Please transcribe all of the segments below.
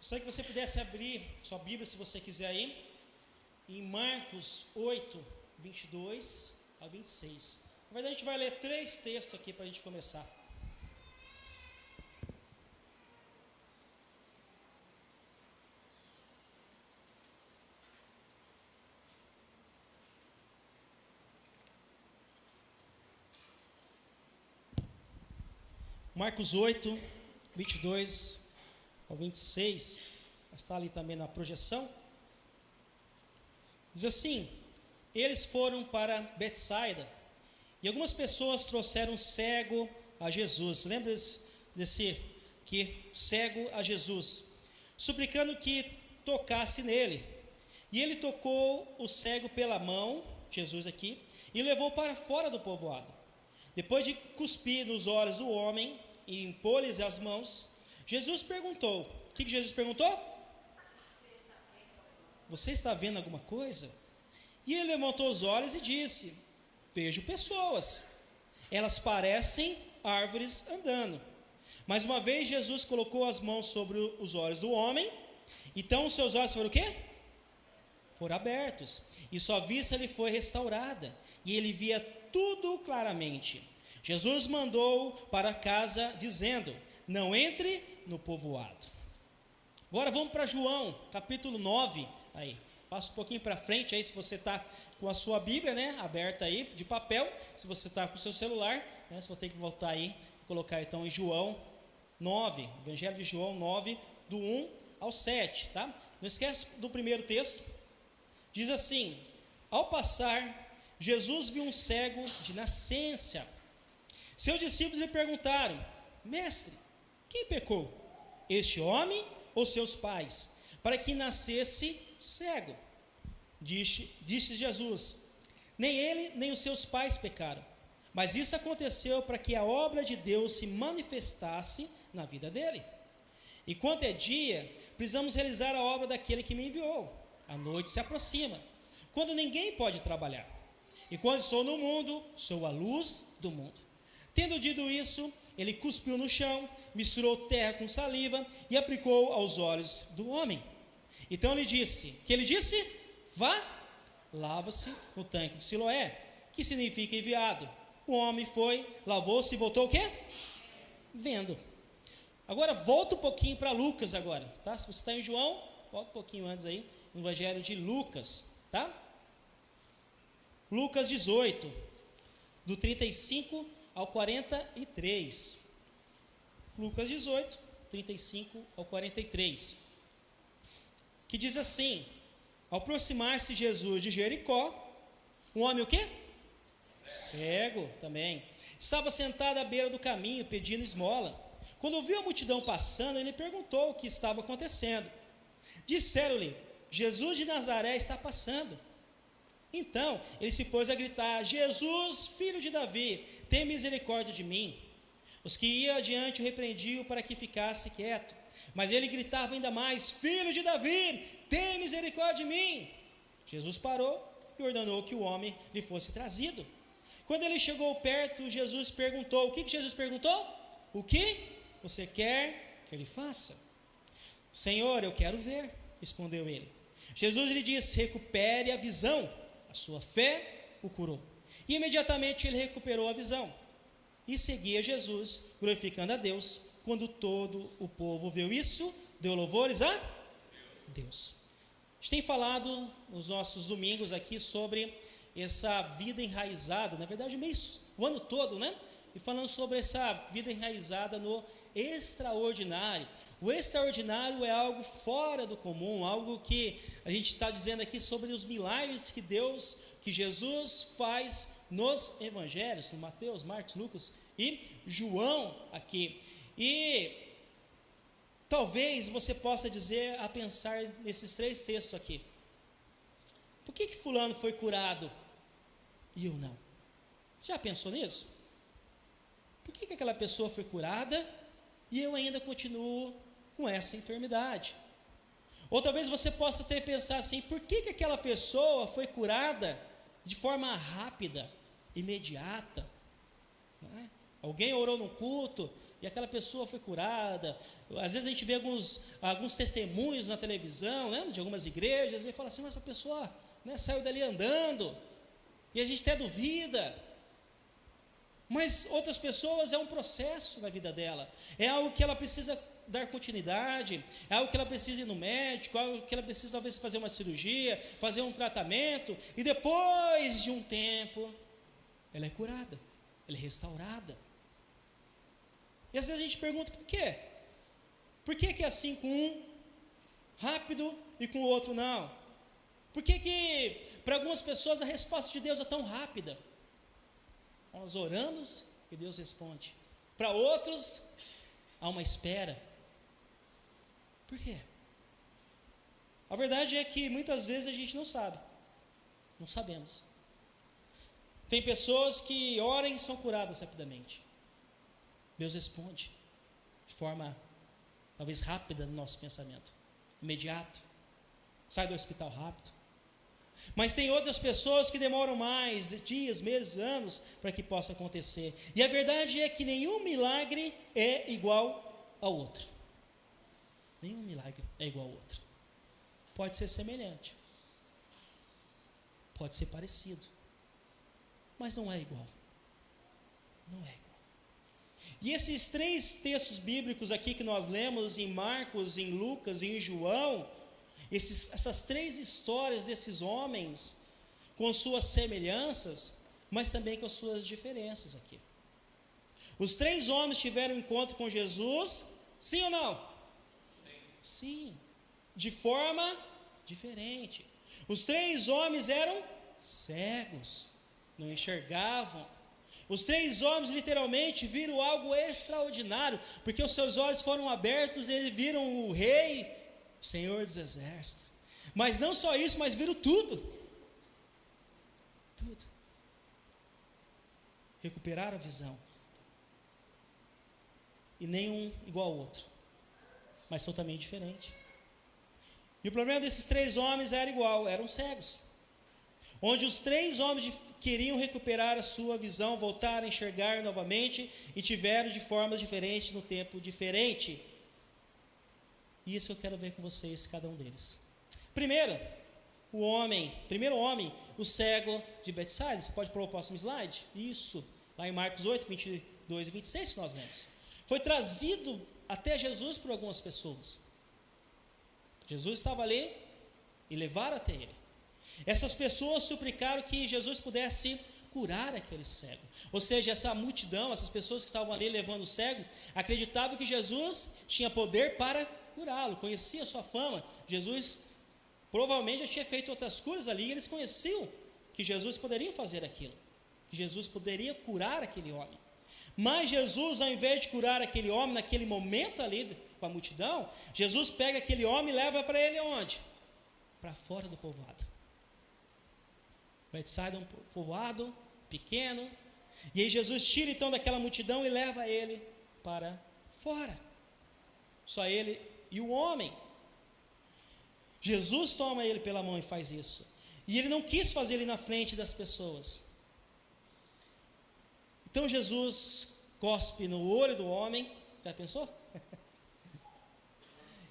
Gostaria que você pudesse abrir sua Bíblia, se você quiser aí, em Marcos 8, 22 a 26. Na verdade, a gente vai ler 3 textos aqui para a gente começar. Marcos 8, 22 ao 26, está ali também na projeção. Diz assim: eles foram para Betsaida, e algumas pessoas trouxeram um cego a Jesus. Você lembra desse que cego a Jesus, suplicando que tocasse nele. E ele tocou o cego pela mão, Jesus aqui, e levou para fora do povoado. Depois de cuspir nos olhos do homem e impor-lhes as mãos, Jesus perguntou: o que Jesus perguntou? Você está vendo alguma coisa? E ele levantou os olhos e disse: vejo pessoas, elas parecem árvores andando. Mais uma vez Jesus colocou as mãos sobre os olhos do homem, então os seus olhos foram o quê? Foram abertos, e sua vista lhe foi restaurada, e ele via tudo claramente. Jesus mandou para casa, dizendo: não entre no povoado. Agora vamos para João, capítulo 9, aí, passa um pouquinho para frente, aí se você está com a sua Bíblia, né, aberta aí, de papel, se você está com o seu celular, né, você vai ter que voltar aí, e colocar então em João 9, Evangelho de João 9, do 1 ao 7, tá? Não esquece do primeiro texto, diz assim: ao passar, Jesus viu um cego de nascença. Seus discípulos lhe perguntaram: mestre, quem pecou, este homem ou seus pais, para que nascesse cego? Disse Jesus: nem ele nem os seus pais pecaram, mas isso aconteceu para que a obra de Deus se manifestasse na vida dele. E quando é dia, precisamos realizar a obra daquele que me enviou. A noite se aproxima, quando ninguém pode trabalhar. E quando estou no mundo, sou a luz do mundo. Tendo dito isso, ele cuspiu no chão, misturou terra com saliva e aplicou aos olhos do homem. Então ele disse: que ele disse? Vá, lava-se no tanque de Siloé, que significa enviado. O homem foi, lavou-se e voltou o quê? Vendo. Agora volta um pouquinho para Lucas agora, tá? Se você está em João, volta um pouquinho antes aí, no Evangelho de Lucas, tá? Lucas 18, do 35 ao 43. Lucas 18, 35 ao 43. Que diz assim: ao aproximar-se Jesus de Jericó, um homem o quê? Cego também. Estava sentado à beira do caminho, pedindo esmola. Quando ouviu a multidão passando, ele perguntou o que estava acontecendo. Disseram-lhe: Jesus de Nazaré está passando. Então ele se pôs a gritar: Jesus, filho de Davi, tem misericórdia de mim. Os que iam adiante o repreendiam para que ficasse quieto, mas ele gritava ainda mais: filho de Davi, tem misericórdia de mim. Jesus parou e ordenou que o homem lhe fosse trazido. Quando ele chegou perto, Jesus perguntou: o que Jesus perguntou? O que você quer que ele faça? Senhor, eu quero ver, respondeu ele. Jesus lhe disse: recupere a visão, a sua fé o curou. E imediatamente ele recuperou a visão e seguia Jesus, glorificando a Deus. Quando todo o povo viu isso, deu louvores a Deus. A gente tem falado nos nossos domingos aqui sobre essa vida enraizada, na verdade o ano todo, né? E falando sobre essa vida enraizada no extraordinário. O extraordinário é algo fora do comum, algo que a gente está dizendo aqui sobre os milagres que Jesus faz nos evangelhos, em Mateus, Marcos, Lucas e João aqui. E talvez você possa dizer, a pensar nesses 3 textos aqui: por que fulano foi curado e eu não? Já pensou nisso? Por que aquela pessoa foi curada e eu ainda continuo com essa enfermidade? Ou talvez você possa até pensar assim: por que aquela pessoa foi curada de forma rápida, imediata? Não é? Alguém orou no culto e aquela pessoa foi curada. Às vezes a gente vê alguns testemunhos na televisão, né, de algumas igrejas, e fala assim, mas essa pessoa, né, saiu dali andando, e a gente até duvida. Mas outras pessoas é um processo na vida dela, é algo que ela precisa dar continuidade, é algo que ela precisa ir no médico, algo que ela precisa talvez fazer uma cirurgia, fazer um tratamento, e depois de um tempo, ela é curada, ela é restaurada. E às vezes a gente pergunta por quê? Por que é assim com um rápido e com o outro não? Por que para algumas pessoas a resposta de Deus é tão rápida? Nós oramos e Deus responde. Para outros, há uma espera. Por quê? A verdade é que muitas vezes a gente não sabe. Não sabemos. Tem pessoas que oram e são curadas rapidamente. Deus responde de forma talvez rápida no nosso pensamento, imediato. Sai do hospital rápido. Mas tem outras pessoas que demoram mais, dias, meses, anos, para que possa acontecer. E a verdade é que nenhum milagre é igual ao outro. Nenhum milagre é igual ao outro. Pode ser semelhante, pode ser parecido, mas não é igual. Não é igual. E esses 3 textos bíblicos aqui que nós lemos, em Marcos, em Lucas e em João, essas 3 histórias desses homens, com suas semelhanças, mas também com suas diferenças aqui. Os 3 homens tiveram um encontro com Jesus, sim ou não? Sim, de forma diferente. Os 3 homens eram cegos, não enxergavam. Os 3 homens literalmente viram algo extraordinário, porque os seus olhos foram abertos e eles viram o rei, Senhor dos exércitos. Mas não só isso, mas viram tudo. Tudo. Recuperaram a visão. E nenhum igual ao outro, mas totalmente diferente. E o problema desses 3 homens era igual, eram cegos. Onde os 3 homens queriam recuperar a sua visão, voltar a enxergar novamente, e tiveram de formas diferentes, no tempo diferente. E isso eu quero ver com vocês, cada um deles. Primeiro homem, o cego de Betsaida. Você pode pôr o próximo slide? Isso, lá em Marcos 8, 22 e 26 que nós lemos. Foi trazido até Jesus por algumas pessoas. Jesus estava ali e levaram até ele. Essas pessoas suplicaram que Jesus pudesse curar aquele cego. Ou seja, essa multidão, essas pessoas que estavam ali levando o cego, acreditavam que Jesus tinha poder para curá-lo, conhecia a sua fama. Jesus provavelmente já tinha feito outras coisas ali, e eles conheciam que Jesus poderia fazer aquilo, que Jesus poderia curar aquele homem. Mas Jesus, ao invés de curar aquele homem naquele momento ali com a multidão, Jesus pega aquele homem e leva para ele aonde? Para fora do povoado. Betsaida é um povoado pequeno, e aí Jesus tira então daquela multidão e leva ele para fora. Só ele e o homem. Jesus toma ele pela mão e faz isso. E ele não quis fazer ele na frente das pessoas. Então Jesus cospe no olho do homem. Já pensou?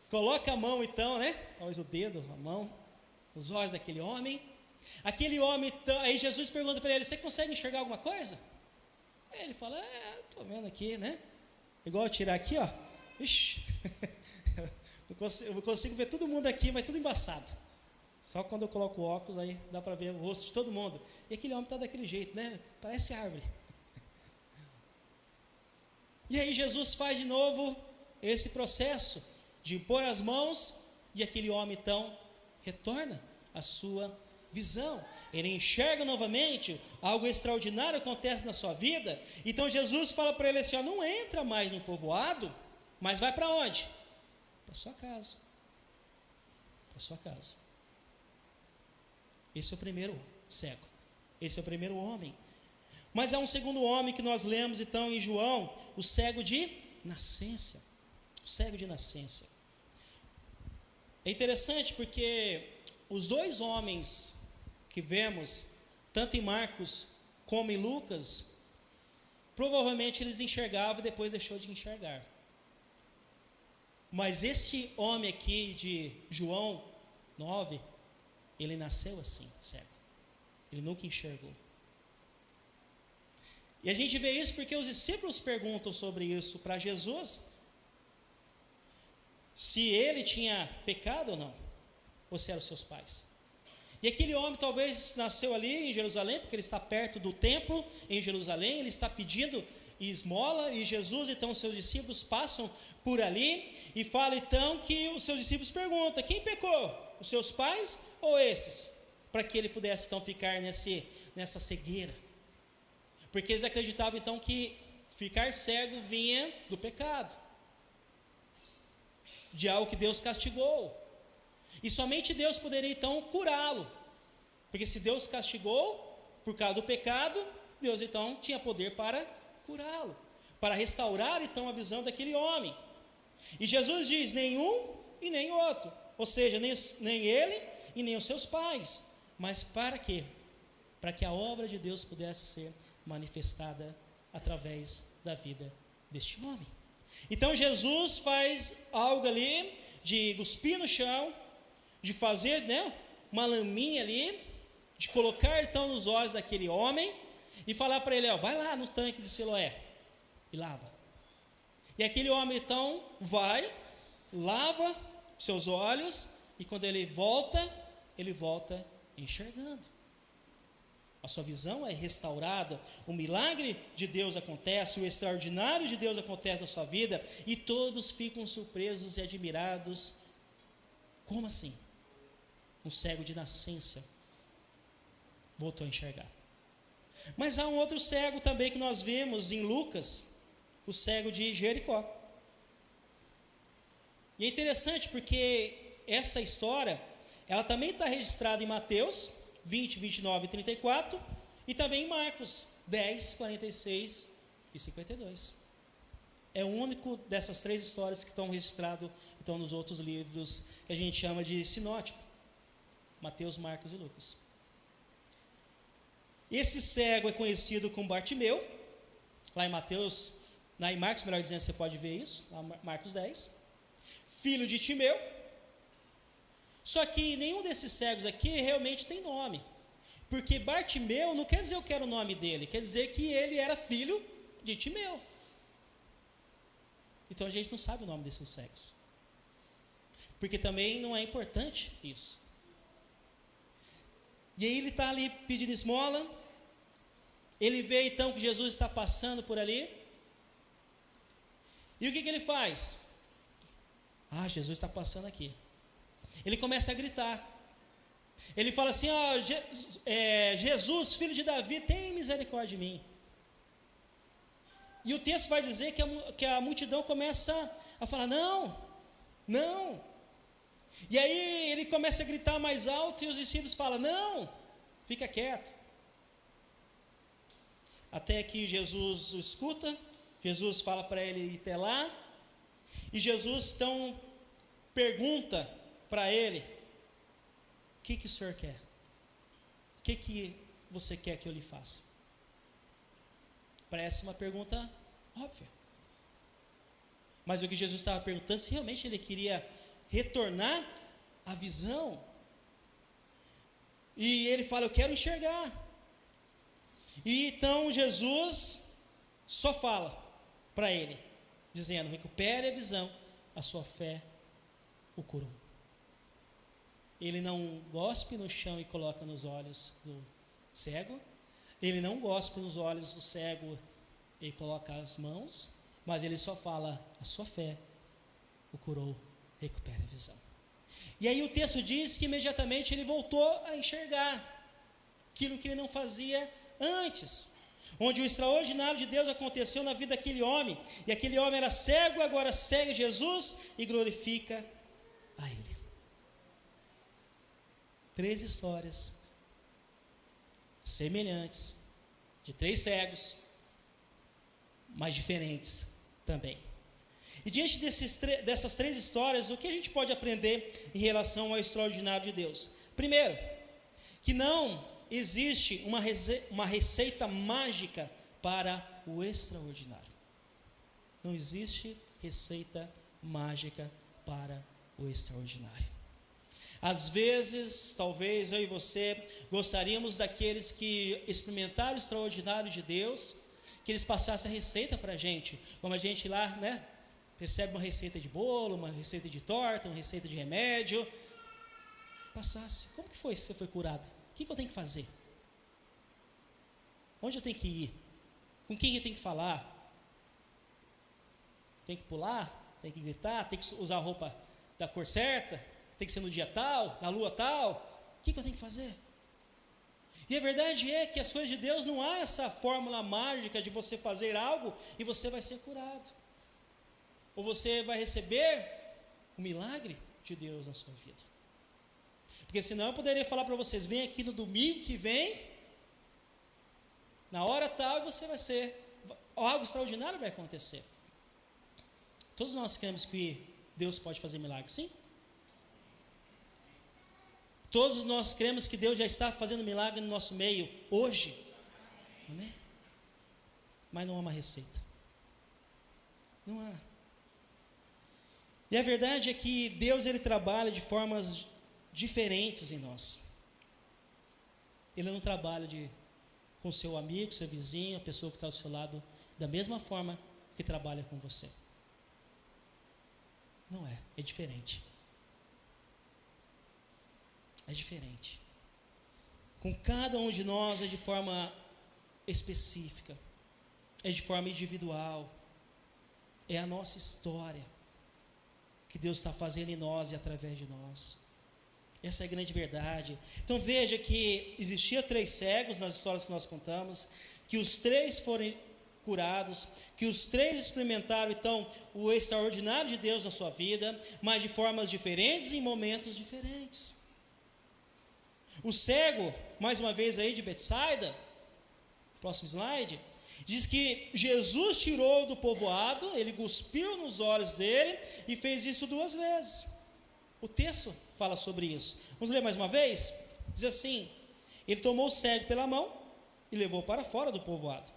Coloca a mão então, né? Talvez o dedo, a mão, nos olhos daquele homem. Aquele homem, aí Jesus pergunta para ele: você consegue enxergar alguma coisa? Aí ele fala: estou vendo aqui, né? Igual eu tirar aqui, ó. Ixi, eu consigo ver todo mundo aqui, mas tudo embaçado. Só quando eu coloco o óculos, aí dá para ver o rosto de todo mundo. E aquele homem está daquele jeito, né? Parece árvore. E aí Jesus faz de novo esse processo de impor as mãos, e aquele homem então retorna a sua visão. Ele enxerga novamente, algo extraordinário acontece na sua vida. Então Jesus fala para ele assim: não entra mais no povoado, mas vai para onde? Para sua casa. Para sua casa. Esse é o primeiro cego. Esse é o primeiro homem. Mas há um segundo homem que nós lemos então em João, o cego de nascença. O cego de nascença. É interessante porque os 2 homens que vemos, tanto em Marcos como em Lucas, provavelmente eles enxergavam e depois deixou de enxergar. Mas esse homem aqui de João 9, ele nasceu assim, cego. Ele nunca enxergou. E a gente vê isso porque os discípulos perguntam sobre isso para Jesus, se ele tinha pecado ou não, ou se eram os seus pais. E aquele homem talvez nasceu ali em Jerusalém, porque ele está perto do templo em Jerusalém, ele está pedindo esmola, e Jesus, então, os seus discípulos passam por ali, e fala então que os seus discípulos perguntam, quem pecou? Os seus pais ou esses? Para que ele pudesse então ficar nessa cegueira. Porque eles acreditavam então que ficar cego vinha do pecado, de algo que Deus castigou. E somente Deus poderia então curá-lo. Porque se Deus castigou por causa do pecado, Deus então tinha poder para curá-lo, para restaurar então a visão daquele homem. E Jesus diz, nenhum e nem outro. Ou seja, nem ele e nem os seus pais. Mas para quê? Para que a obra de Deus pudesse ser manifestada através da vida deste homem. Então Jesus faz algo ali de cuspir no chão, de fazer, uma laminha ali, de colocar então nos olhos daquele homem e falar para ele, vai lá no tanque de Siloé e lava. E aquele homem então vai, lava seus olhos e quando ele volta enxergando. A sua visão é restaurada, o milagre de Deus acontece, o extraordinário de Deus acontece na sua vida e todos ficam surpresos e admirados. Como assim? Um cego de nascença voltou a enxergar. Mas há um outro cego também que nós vemos em Lucas, o cego de Jericó. E é interessante porque essa história, ela também está registrada em Mateus 20, 29 e 34, e também em Marcos 10, 46 e 52. É o único dessas três histórias que estão registradas então, nos outros livros que a gente chama de sinótico: Mateus, Marcos e Lucas. Esse cego é conhecido como Bartimeu, lá em Mateus, em Marcos, melhor dizendo, você pode ver isso, lá Marcos 10, filho de Timeu. Só que nenhum desses cegos aqui realmente tem nome, porque Bartimeu não quer dizer eu quero o nome dele, quer dizer que ele era filho de Timeu. Então a gente não sabe o nome desses cegos, porque também não é importante isso. E aí ele está ali pedindo esmola, ele vê então que Jesus está passando por ali, e o que ele faz? Jesus está passando aqui. Ele começa a gritar, ele fala assim, Jesus, filho de Davi, tem misericórdia de mim. E o texto vai dizer que a multidão começa a falar, não. E aí ele começa a gritar mais alto e os discípulos falam, não, fica quieto. Até que Jesus o escuta, Jesus fala para ele ir até lá, e Jesus então pergunta para ele, o que o senhor quer? O que você quer que eu lhe faça? Parece uma pergunta óbvia. Mas o que Jesus estava perguntando, se realmente ele queria retornar a visão. E ele fala, eu quero enxergar. E então Jesus só fala para ele, dizendo, recupere a visão, a sua fé o curou. Ele não gospe no chão e coloca nos olhos do cego, ele não gospe nos olhos do cego e coloca as mãos, mas ele só fala, a sua fé o curou, recupere a visão. E aí o texto diz que imediatamente ele voltou a enxergar aquilo que ele não fazia antes, onde o extraordinário de Deus aconteceu na vida daquele homem, e aquele homem era cego, agora segue Jesus e glorifica a ele. 3 histórias semelhantes, de 3 cegos, mas diferentes também. E diante dessas 3 histórias, o que a gente pode aprender em relação ao extraordinário de Deus? Primeiro, que não existe uma receita mágica para o extraordinário. Não existe receita mágica para o extraordinário. Às vezes, talvez eu e você gostaríamos daqueles que experimentaram o extraordinário de Deus, que eles passassem a receita para a gente, como a gente lá, né, recebe uma receita de bolo, uma receita de torta, uma receita de remédio, passasse. Como que foi se você foi curado? O que eu tenho que fazer? Onde eu tenho que ir? Com quem eu tenho que falar? Tem que pular? Tem que gritar? Tem que usar a roupa da cor certa? Tem que ser no dia tal? Na lua tal? O que eu tenho que fazer? E a verdade é que as coisas de Deus não há essa fórmula mágica de você fazer algo e você vai ser curado. Ou você vai receber o milagre de Deus na sua vida. Porque senão eu poderia falar para vocês, vem aqui no domingo que vem, na hora tal, e você vai ser, algo extraordinário vai acontecer. Todos nós queremos que Deus pode fazer milagre, sim? Todos nós cremos que Deus já está fazendo milagre no nosso meio, hoje. Amém? Mas não há uma receita. Não há. E a verdade é que Deus, Ele trabalha de formas diferentes em nós. Ele não trabalha com seu amigo, seu vizinho, a pessoa que está ao seu lado, da mesma forma que trabalha com você. Não é, é diferente. É diferente. Com cada um de nós é de forma específica, é de forma individual, é a nossa história que Deus está fazendo em nós e através de nós. Essa é a grande verdade. Então veja que existia 3 cegos nas histórias que nós contamos, que os 3 foram curados, que os 3 experimentaram então o extraordinário de Deus na sua vida, mas de formas diferentes e em momentos diferentes. O cego, mais uma vez aí de Betsaida, próximo slide, diz que Jesus tirou do povoado, ele cuspiu nos olhos dele e fez isso 2 vezes. O texto fala sobre isso. Vamos ler mais uma vez? Diz assim: ele tomou o cego pela mão e levou para fora do povoado.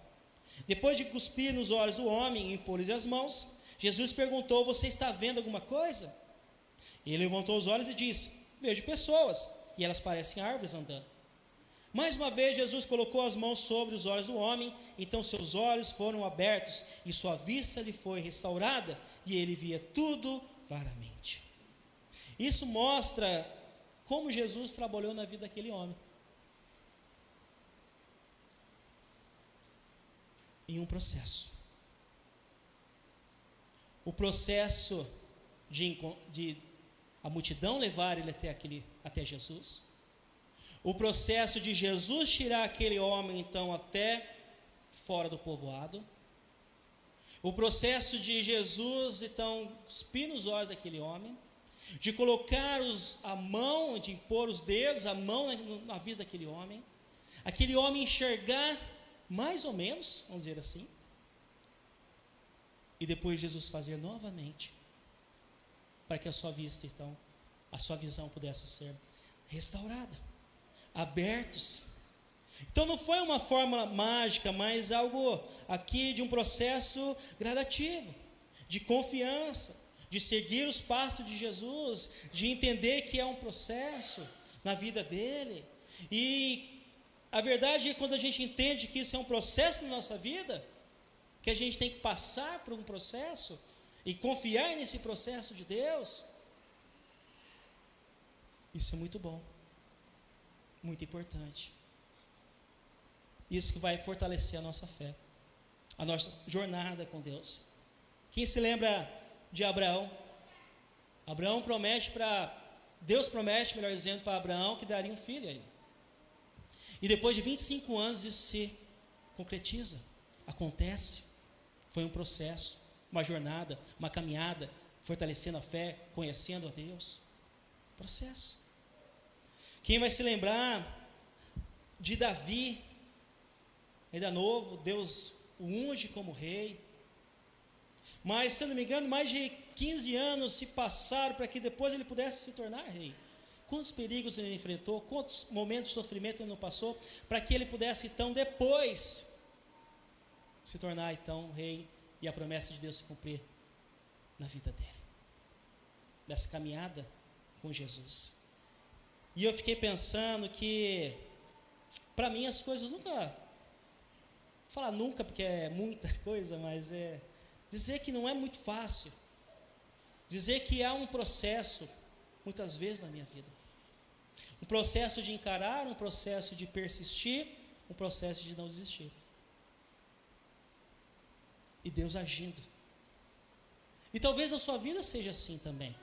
Depois de cuspir nos olhos do homem e impor-lhe as mãos, Jesus perguntou: você está vendo alguma coisa? Ele levantou os olhos e disse: vejo pessoas, e elas parecem árvores andando. Mais uma vez Jesus colocou as mãos sobre os olhos do homem, então seus olhos foram abertos e sua vista lhe foi restaurada e ele via tudo claramente. Isso mostra como Jesus trabalhou na vida daquele homem. Em um processo. O processo de a multidão levar ele até Jesus. O processo de Jesus tirar aquele homem então até fora do povoado. O processo de Jesus então cuspir nos olhos daquele homem, de colocar a mão, de impor os dedos, a mão na vista daquele homem enxergar mais ou menos, vamos dizer assim, e depois Jesus fazer novamente, para que a sua vista então, a sua visão pudesse ser restaurada, abertos. Então não foi uma fórmula mágica, mas algo aqui de um processo gradativo, de confiança, de seguir os passos de Jesus, de entender que é um processo na vida dele. E a verdade é que quando a gente entende que isso é um processo na nossa vida, que a gente tem que passar por um processo e confiar nesse processo de Deus, isso é muito bom, muito importante. Isso que vai fortalecer a nossa fé, a nossa jornada com Deus. Quem se lembra de Abraão? Abraão promete Deus promete, melhor dizendo, para Abraão que daria um filho a ele. E depois de 25 anos isso se concretiza, acontece. Foi um processo, uma jornada, uma caminhada, fortalecendo a fé, conhecendo a Deus. Processo. Quem vai se lembrar de Davi, ainda novo, Deus o unge como rei. Mas, se não me engano, mais de 15 anos se passaram para que depois ele pudesse se tornar rei. Quantos perigos ele enfrentou, quantos momentos de sofrimento ele não passou, para que ele pudesse então depois se tornar então rei e a promessa de Deus se cumprir na vida dele, nessa caminhada com Jesus. E eu fiquei pensando que, para mim, as coisas nunca, vou falar nunca porque é muita coisa, mas dizer que não é muito fácil, dizer que há um processo, muitas vezes na minha vida, um processo de encarar, um processo de persistir, um processo de não desistir, e Deus agindo. E talvez na sua vida seja assim também.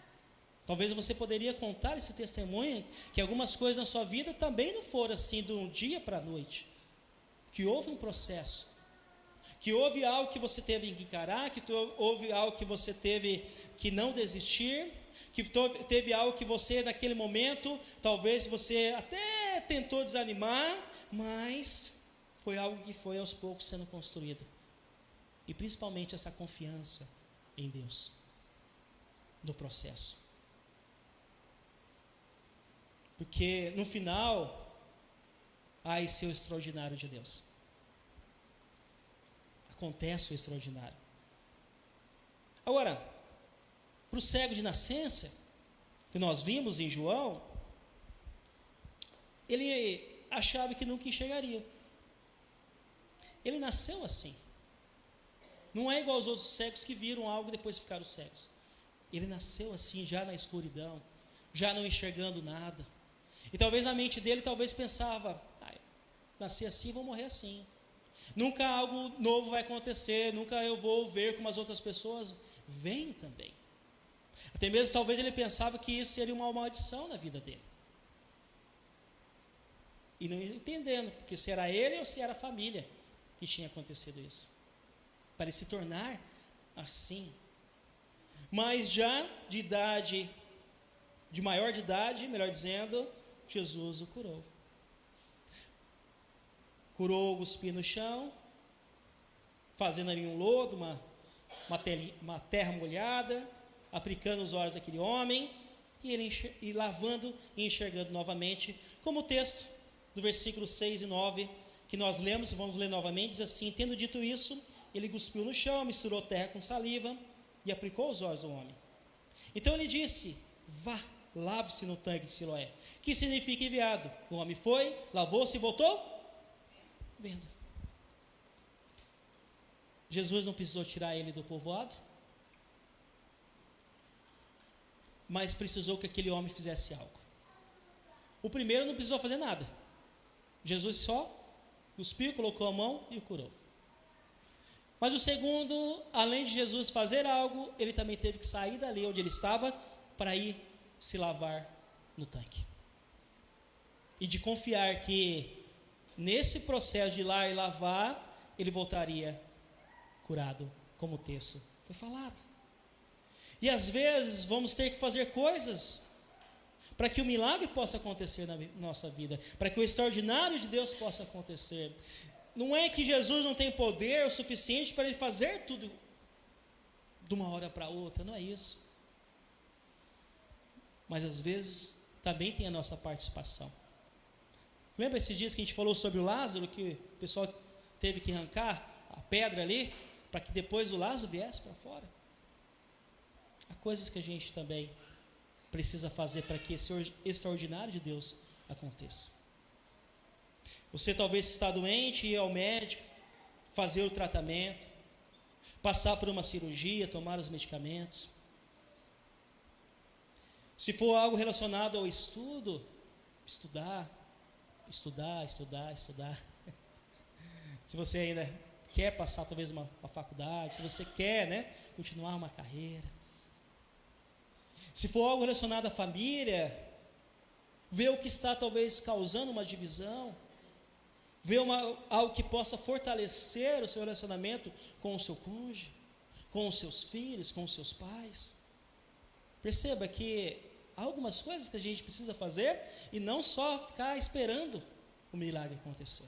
Talvez você poderia contar esse testemunho, que algumas coisas na sua vida também não foram assim de um dia para a noite, que houve um processo, que houve algo que você teve que encarar, que houve algo que você teve que não desistir, que teve algo que você naquele momento, talvez você até tentou desanimar, mas foi algo que foi aos poucos sendo construído, e principalmente essa confiança em Deus, no processo. Porque no final, há esse extraordinário de Deus. Acontece o extraordinário. Agora, para o cego de nascença, que nós vimos em João, ele achava que nunca enxergaria. Ele nasceu assim. Não é igual aos outros cegos que viram algo e depois ficaram cegos. Ele nasceu assim, já na escuridão, já não enxergando nada. E talvez na mente dele, talvez pensava, nasci assim, vou morrer assim. Nunca algo novo vai acontecer, nunca eu vou ver como as outras pessoas veem também. Até mesmo talvez ele pensava que isso seria uma maldição na vida dele. E não entendendo, porque se era ele ou se era a família que tinha acontecido isso. Para ele se tornar assim. Mas já de idade, de maior de idade, melhor dizendo, Jesus o curou. Curou, cuspiu no chão, fazendo ali um lodo, uma terra molhada, aplicando os olhos daquele homem, e lavando e enxergando novamente, como o texto do versículo 6 e 9, que nós lemos, vamos ler novamente, diz assim: tendo dito isso, ele cuspiu no chão, misturou terra com saliva, e aplicou os olhos do homem. Então ele disse: vá, lave-se no tanque de Siloé, que significa enviado. O homem foi, lavou-se e voltou vendo. Jesus não precisou tirar ele do povoado, mas precisou que aquele homem fizesse algo. O primeiro não precisou fazer nada. Jesus só cuspiu, colocou a mão e o curou. Mas o segundo, além de Jesus fazer algo, ele também teve que sair dali onde ele estava para ir se lavar no tanque. E de confiar que nesse processo de ir lá e lavar, ele voltaria curado, como o texto foi falado. E às vezes vamos ter que fazer coisas para que o milagre possa acontecer na nossa vida, para que o extraordinário de Deus possa acontecer. Não é que Jesus não tem poder o suficiente para ele fazer tudo de uma hora para outra, não é isso. Mas às vezes também tem a nossa participação. Lembra esses dias que a gente falou sobre o Lázaro, que o pessoal teve que arrancar a pedra ali, para que depois o Lázaro viesse para fora? Há coisas que a gente também precisa fazer para que esse extraordinário de Deus aconteça. Você talvez está doente, ir ao médico, fazer o tratamento, passar por uma cirurgia, tomar os medicamentos. Se for algo relacionado ao estudo, estudar. Se você ainda quer passar talvez uma faculdade, se você quer, continuar uma carreira. Se for algo relacionado à família, ver o que está talvez causando uma divisão, ver algo que possa fortalecer o seu relacionamento com o seu cônjuge, com os seus filhos, com os seus pais. Perceba que há algumas coisas que a gente precisa fazer e não só ficar esperando o milagre acontecer.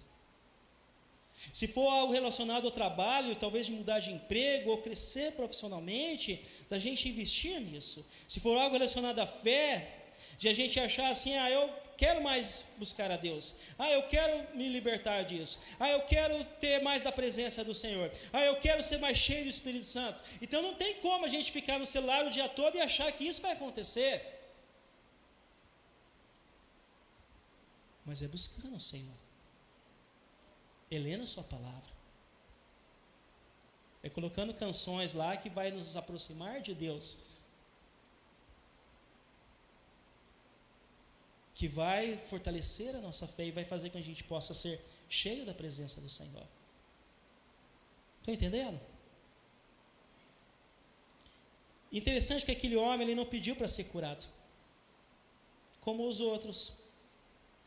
Se for algo relacionado ao trabalho, talvez de mudar de emprego ou crescer profissionalmente, da gente investir nisso. Se for algo relacionado à fé, de a gente achar assim, eu quero mais buscar a Deus, eu quero me libertar disso, eu quero ter mais da presença do Senhor, eu quero ser mais cheio do Espírito Santo. Então não tem como a gente ficar no celular o dia todo e achar que isso vai acontecer, mas é buscando o Senhor, lendo a sua palavra, é colocando canções lá que vai nos aproximar de Deus, que vai fortalecer a nossa fé e vai fazer com que a gente possa ser cheio da presença do Senhor. Estão entendendo? Interessante que aquele homem, ele não pediu para ser curado, como os outros,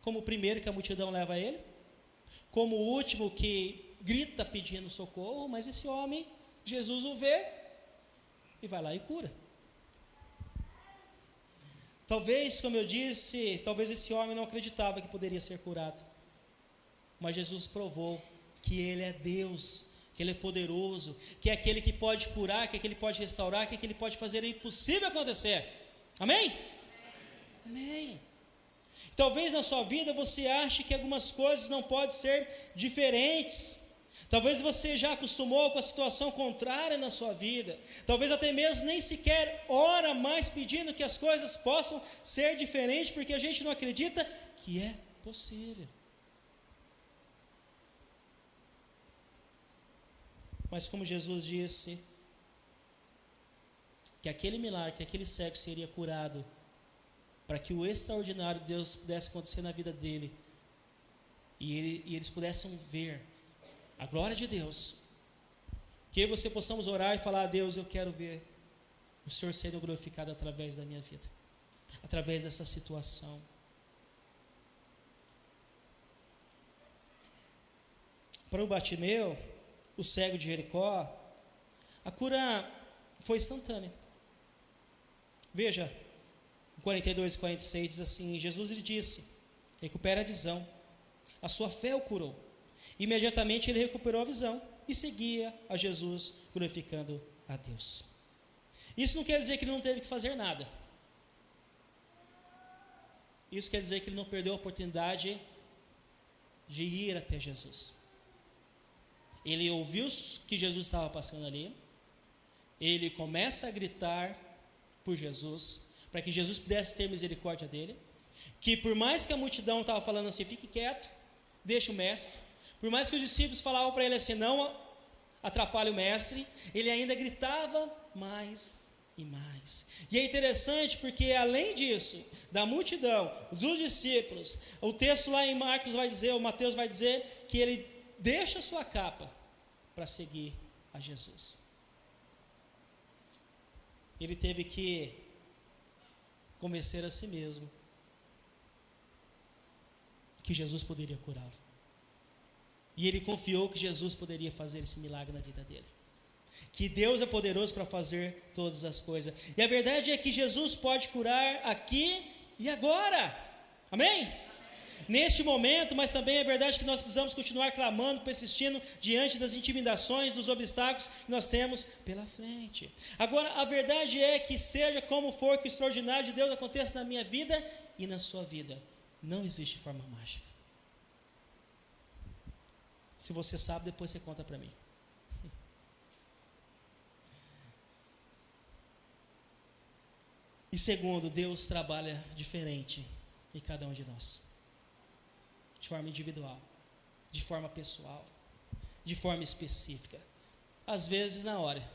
como o primeiro que a multidão leva a ele, como o último que grita pedindo socorro, mas esse homem, Jesus o vê e vai lá e cura. Talvez, como eu disse, talvez esse homem não acreditava que poderia ser curado, mas Jesus provou que Ele é Deus, que Ele é poderoso, que é aquele que pode curar, que é aquele que pode restaurar, que é aquele que pode fazer o impossível acontecer. Amém? Amém. Talvez na sua vida você ache que algumas coisas não podem ser diferentes. Talvez você já acostumou com a situação contrária na sua vida. Talvez até mesmo nem sequer ora mais pedindo que as coisas possam ser diferentes, porque a gente não acredita que é possível. Mas como Jesus disse, que aquele milagre, que aquele cego seria curado, para que o extraordinário de Deus pudesse acontecer na vida dele, e eles pudessem ver a glória de Deus, que eu e você possamos orar e falar: a Deus, eu quero ver o Senhor sendo glorificado através da minha vida, através dessa situação. Para o Bartimeu, o cego de Jericó, a cura foi instantânea. Veja, 42 e 46 diz assim: Jesus lhe disse: recupera a visão, a sua fé o curou. Imediatamente ele recuperou a visão e seguia a Jesus, glorificando a Deus. Isso não quer dizer que ele não teve que fazer nada. Isso quer dizer que ele não perdeu a oportunidade de ir até Jesus. Ele ouviu que Jesus estava passando ali, ele começa a gritar por Jesus, para que Jesus pudesse ter misericórdia dele, que por mais que a multidão estava falando assim: fique quieto, deixa o mestre, por mais que os discípulos falavam para ele assim: não atrapalhe o mestre, ele ainda gritava mais e mais. E é interessante porque, além disso, da multidão, dos discípulos, o texto lá em Marcos vai dizer, o Mateus vai dizer, que ele deixa a sua capa para seguir a Jesus. Ele teve que convencer a si mesmo que Jesus poderia curá-lo. E ele confiou que Jesus poderia fazer esse milagre na vida dele, que Deus é poderoso para fazer todas as coisas. E a verdade é que Jesus pode curar aqui e agora. Amém? Neste momento, mas também é verdade que nós precisamos continuar clamando, persistindo diante das intimidações, dos obstáculos que nós temos pela frente. Agora, a verdade é que seja como for que o extraordinário de Deus aconteça na minha vida e na sua vida, não existe forma mágica. Se você sabe, depois você conta para mim. E segundo, Deus trabalha diferente em cada um de nós, de forma individual, de forma pessoal, de forma específica. Às vezes na hora,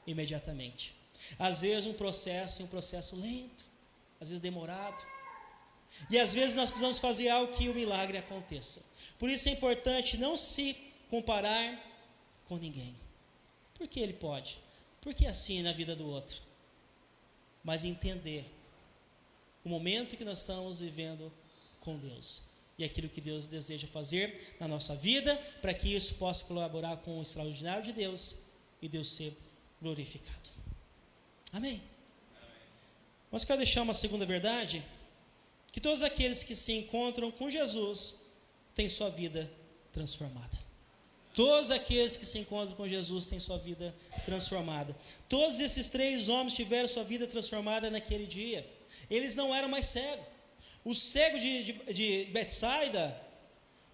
imediatamente. Às vezes um processo lento, às vezes demorado. E às vezes nós precisamos fazer algo que o milagre aconteça. Por isso é importante não se comparar com ninguém. Porque ele pode, porque é assim na vida do outro. Mas entender o momento que nós estamos vivendo com Deus e aquilo que Deus deseja fazer na nossa vida, para que isso possa colaborar com o extraordinário de Deus e Deus ser glorificado. Amém? Mas quero deixar uma segunda verdade, que todos aqueles que se encontram com Jesus têm sua vida transformada. Todos aqueles que se encontram com Jesus têm sua vida transformada. Todos esses 3 homens tiveram sua vida transformada naquele dia. eles não eram mais cegos. O cego de Betsaida,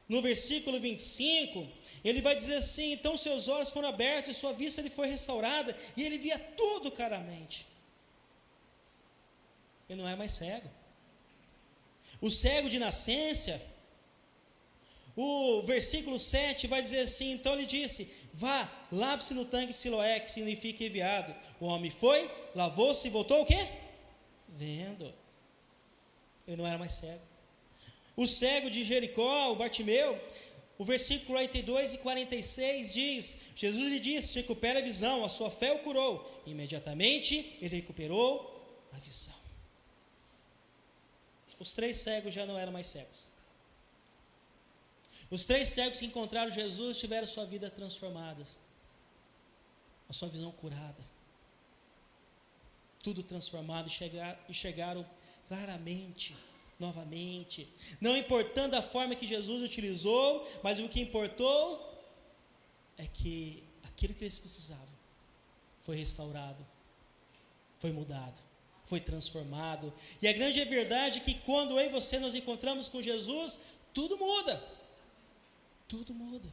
no versículo 25, ele vai dizer assim: então seus olhos foram abertos e sua vista lhe foi restaurada, e ele via tudo claramente. Ele não é mais cego. O cego de nascença, o versículo 7 vai dizer assim: então ele disse: vá, lave-se no tanque de Siloé, que significa enviado. O homem foi, lavou-se e voltou o quê? Vendo. Ele não era mais cego. O cego de Jericó, o Bartimeu, o versículo 42 e 46 diz: Jesus lhe disse: recupera a visão, a sua fé o curou. Imediatamente ele recuperou a visão. Os 3 cegos já não eram mais cegos. Os 3 cegos que encontraram Jesus tiveram sua vida transformada, a sua visão curada, tudo transformado, e chegaram claramente, novamente, não importando a forma que Jesus utilizou, mas o que importou é que aquilo que eles precisavam foi restaurado, foi mudado, foi transformado. E a grande verdade é que quando eu e você nos encontramos com Jesus, tudo muda. Tudo muda.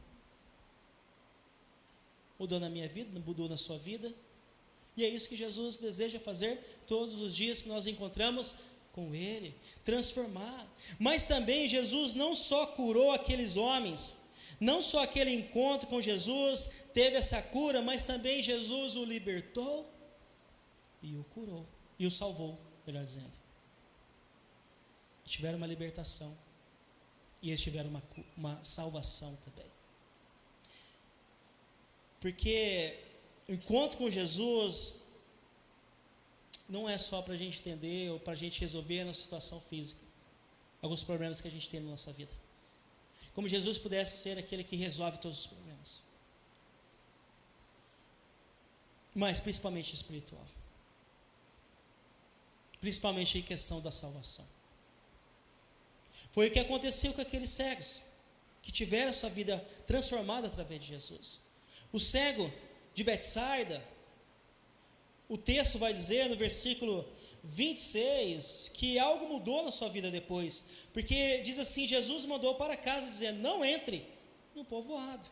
Mudou na minha vida, mudou na sua vida. E é isso que Jesus deseja fazer todos os dias que nós encontramos com Ele, transformar. Mas também Jesus não só curou aqueles homens, não só aquele encontro com Jesus teve essa cura, mas também Jesus o libertou e o curou, e o salvou, melhor dizendo. Tiveram uma libertação. E eles tiveram uma salvação também. Porque o encontro com Jesus não é só para a gente entender ou para a gente resolver a nossa situação física, alguns problemas que a gente tem na nossa vida. Como Jesus pudesse ser aquele que resolve todos os problemas. Mas principalmente espiritual. Principalmente em questão da salvação. Foi o que aconteceu com aqueles cegos, que tiveram a sua vida transformada através de Jesus. O cego de Betsaida, o texto vai dizer no versículo 26, que algo mudou na sua vida depois, porque diz assim: Jesus mandou para casa dizendo: não entre no povoado.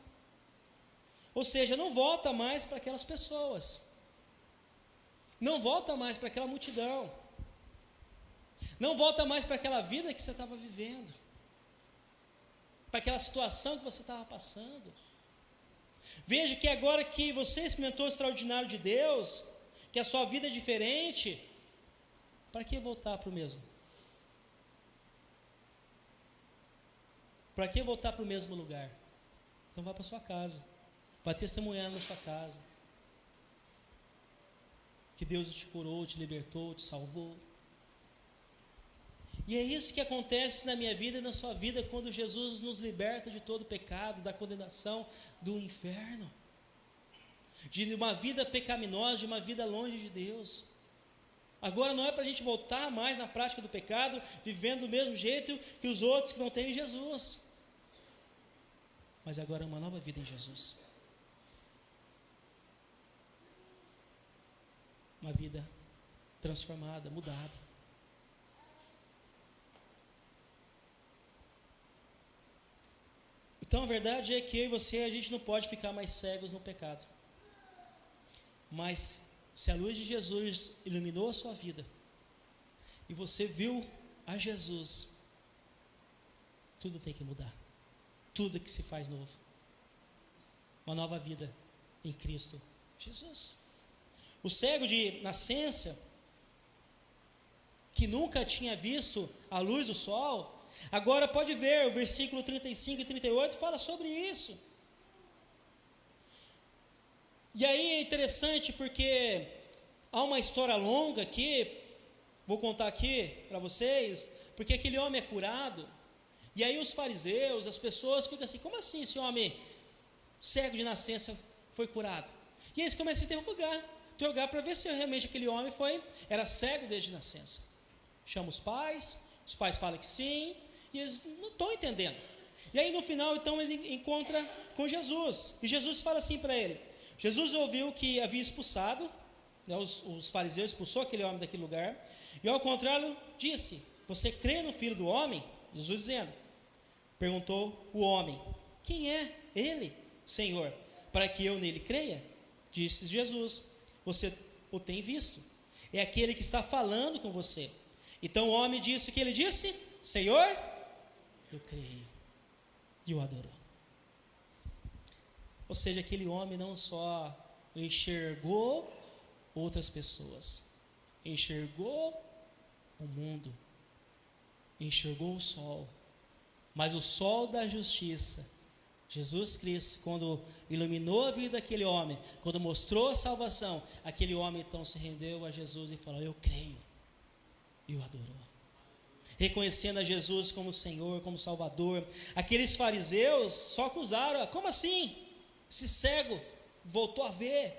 Ou seja, não volta mais para aquelas pessoas, não volta mais para aquela multidão, não volta mais para aquela vida que você estava vivendo, para aquela situação que você estava passando. Veja que agora que você experimentou o extraordinário de Deus, que a sua vida é diferente, para que voltar para o mesmo? Para que voltar para o mesmo lugar? Então vá para a sua casa, vá testemunhar na sua casa, que Deus te curou, te libertou, te salvou. E é isso que acontece na minha vida e na sua vida quando Jesus nos liberta de todo pecado, da condenação, do inferno, de uma vida pecaminosa, de uma vida longe de Deus. Agora não é para a gente voltar mais na prática do pecado, vivendo do mesmo jeito que os outros que não têm Jesus, mas agora é uma nova vida em Jesus, uma vida transformada, mudada. Então a verdade é que eu e você, a gente não pode ficar mais cegos no pecado. Mas se a luz de Jesus iluminou a sua vida, e você viu a Jesus, tudo tem que mudar. Tudo que se faz novo. Uma nova vida em Cristo Jesus. O cego de nascença, que nunca tinha visto a luz do sol, agora pode ver, o versículo 35 e 38 fala sobre isso. E aí é interessante porque há uma história longa aqui, vou contar aqui para vocês, porque aquele homem é curado, e aí os fariseus, as pessoas ficam assim: como assim esse homem cego de nascença foi curado? E eles começam a interrogar para ver se realmente aquele homem era cego desde nascença. Chama os pais falam que sim, e eles não estão entendendo. E aí no final então ele encontra com Jesus, e Jesus fala assim para ele. Jesus ouviu que havia expulsado, né, os fariseus expulsou aquele homem daquele lugar, e ao contrário disse: você crê no Filho do Homem? Jesus dizendo, perguntou o homem: quem é ele, Senhor, para que eu nele creia? Disse Jesus: você o tem visto, é aquele que está falando com você. Então o homem disse o que ele disse: Senhor, eu creio, e o adorou. Ou seja, aquele homem não só enxergou outras pessoas, enxergou o mundo, enxergou o sol, mas o sol da justiça, Jesus Cristo, quando iluminou a vida daquele homem, quando mostrou a salvação, aquele homem então se rendeu a Jesus e falou: eu creio, e o adorou, reconhecendo a Jesus como Senhor, como Salvador. Aqueles fariseus só acusaram: como assim? Esse cego voltou a ver,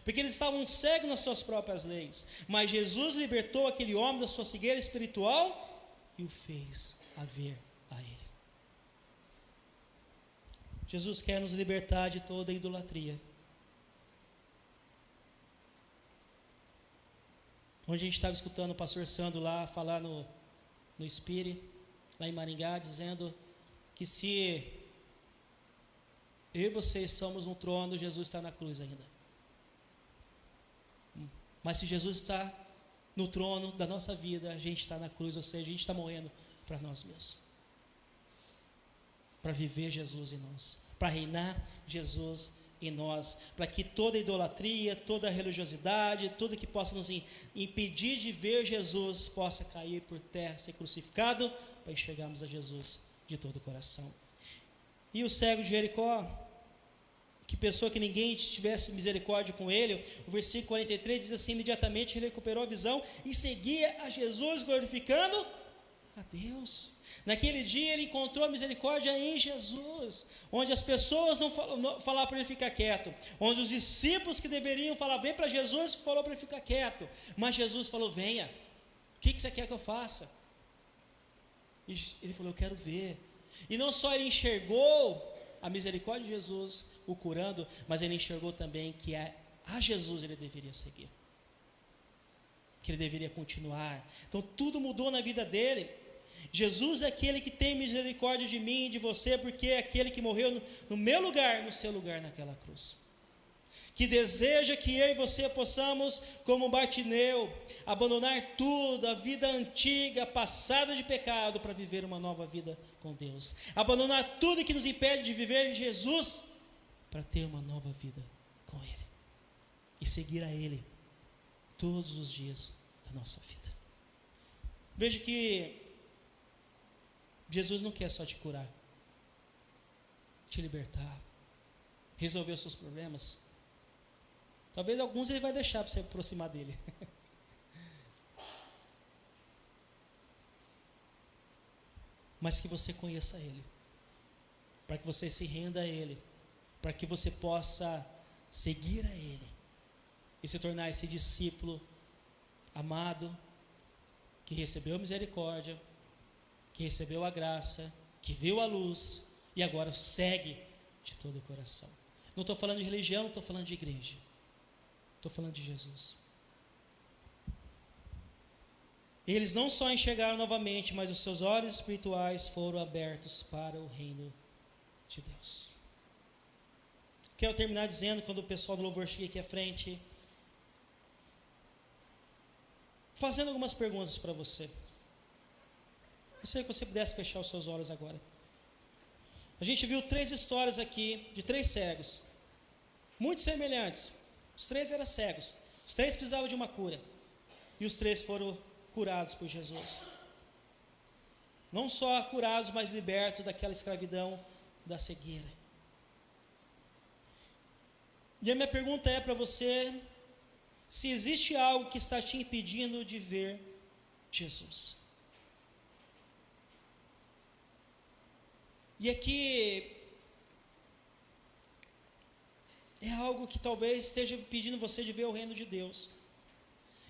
porque eles estavam cegos nas suas próprias leis, mas Jesus libertou aquele homem da sua cegueira espiritual e o fez a ver a Ele. Jesus quer nos libertar de toda a idolatria. Onde a gente estava escutando o pastor Sandro lá falar no Espírito, lá em Maringá, dizendo que se eu e você estamos no trono, Jesus está na cruz ainda. Mas se Jesus está no trono da nossa vida, a gente está na cruz, ou seja, a gente está morrendo para nós mesmos, para viver Jesus em nós, para reinar Jesus em nós, para que toda idolatria, toda religiosidade, tudo que possa nos impedir de ver Jesus possa cair por terra, ser crucificado, para enxergarmos a Jesus de todo o coração. E o cego de Jericó, que pensou que ninguém tivesse misericórdia com ele, o versículo 43 diz assim: imediatamente ele recuperou a visão e seguia a Jesus, glorificando a Deus. Naquele dia ele encontrou a misericórdia em Jesus, onde as pessoas não falaram para ele ficar quieto, onde os discípulos que deveriam falar vem para Jesus, falou para ele ficar quieto, mas Jesus falou: venha, o que você quer que eu faça? E ele falou: eu quero ver. E não só ele enxergou a misericórdia de Jesus o curando, mas ele enxergou também que a Jesus ele deveria seguir, que ele deveria continuar. Então tudo mudou na vida dele. Jesus é aquele que tem misericórdia de mim e de você, porque é aquele que morreu no meu lugar, no seu lugar naquela cruz, que deseja que eu e você possamos, como Bartimeu, abandonar tudo, a vida antiga, passada de pecado, para viver uma nova vida com Deus, abandonar tudo que nos impede de viver Jesus, para ter uma nova vida com Ele, e seguir a Ele, todos os dias da nossa vida. Veja que Jesus não quer só te curar, te libertar, resolver os seus problemas. Talvez alguns ele vai deixar para você aproximar dele. Mas que você conheça Ele, para que você se renda a Ele, para que você possa seguir a Ele e se tornar esse discípulo amado, que recebeu misericórdia, que recebeu a graça, que viu a luz e agora segue de todo o coração. Não estou falando de religião, estou falando de igreja. Estou falando de Jesus. Eles não só enxergaram novamente, mas os seus olhos espirituais foram abertos para o reino de Deus. Quero terminar dizendo, quando o pessoal do louvor chega aqui à frente, fazendo algumas perguntas para você. Eu sei que você pudesse fechar os seus olhos agora. A gente viu 3 histórias aqui de 3 cegos, muito semelhantes. Os 3 eram cegos, os 3 precisavam de uma cura, e os 3 foram curados por Jesus. Não só curados, mas libertos daquela escravidão da cegueira. E a minha pergunta é para você: se existe algo que está te impedindo de ver Jesus. E aqui é algo que talvez esteja impedindo você de ver o reino de Deus.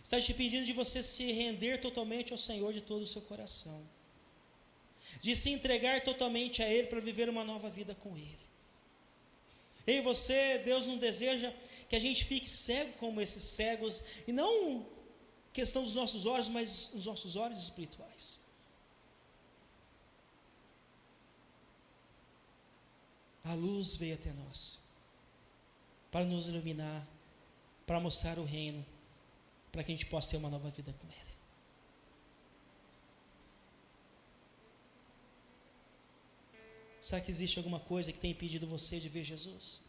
Está te impedindo de você se render totalmente ao Senhor de todo o seu coração, de se entregar totalmente a Ele para viver uma nova vida com Ele. Eu e você, Deus não deseja que a gente fique cego como esses cegos, e não questão dos nossos olhos, mas os nossos olhos espirituais. A luz veio até nós, para nos iluminar, para mostrar o reino, para que a gente possa ter uma nova vida com Ele. Será que existe alguma coisa que tem impedido você de ver Jesus?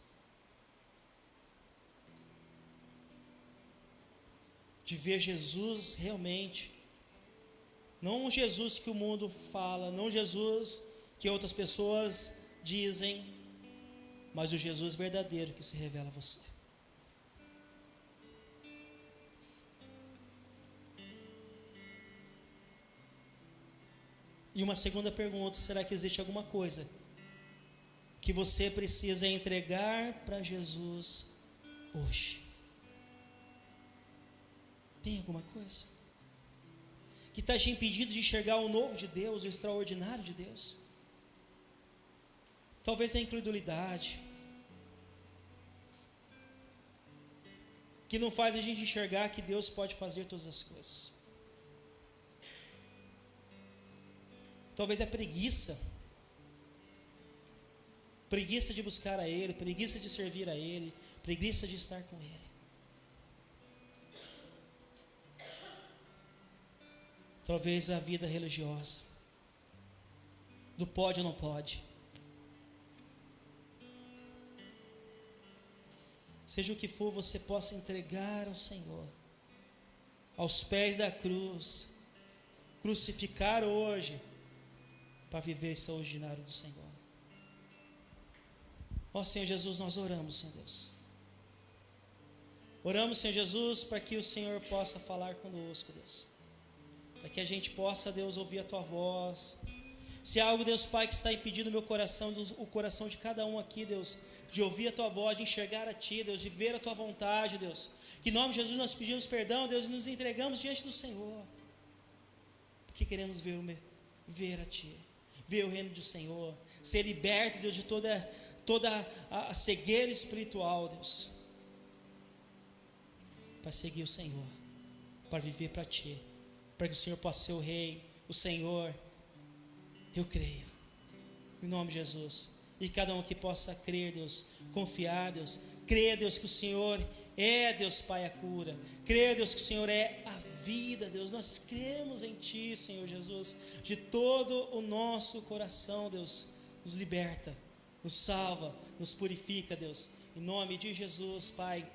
De ver Jesus realmente, não o Jesus que o mundo fala, não o Jesus que outras pessoas dizem, mas o Jesus verdadeiro que se revela a você. E uma segunda pergunta: será que existe alguma coisa que você precisa entregar para Jesus hoje? Tem alguma coisa que está te impedindo de enxergar o novo de Deus, o extraordinário de Deus? Talvez a incredulidade, que não faz a gente enxergar que Deus pode fazer todas as coisas. Talvez a preguiça de buscar a Ele, preguiça de servir a Ele, preguiça de estar com Ele. Talvez a vida religiosa, do pode ou não pode. Seja o que for, você possa entregar ao Senhor, aos pés da cruz, crucificar hoje, para viver esse ordinário do Senhor. Ó Senhor Jesus, nós oramos, Senhor Deus. Oramos, Senhor Jesus, para que o Senhor possa falar conosco, Deus. Para que a gente possa, Deus, ouvir a Tua voz. Se há algo, Deus Pai, que está impedindo o meu coração, o coração de cada um aqui, Deus, de ouvir a Tua voz, de enxergar a Ti, Deus, de ver a Tua vontade, Deus. Que em nome de Jesus nós pedimos perdão, Deus, e nos entregamos diante do Senhor. Porque queremos ver a Ti, ver o reino do Senhor, ser liberto, Deus, de toda a cegueira espiritual, Deus. Para seguir o Senhor, para viver para Ti, para que o Senhor possa ser o Rei, o Senhor. Eu creio, em nome de Jesus. E cada um aqui possa crer, Deus, confiar, Deus, crer, Deus, que o Senhor é, Deus Pai, a cura, crer, Deus, que o Senhor é a vida, Deus. Nós cremos em Ti, Senhor Jesus, de todo o nosso coração, Deus. Nos liberta, nos salva, nos purifica, Deus, em nome de Jesus, Pai.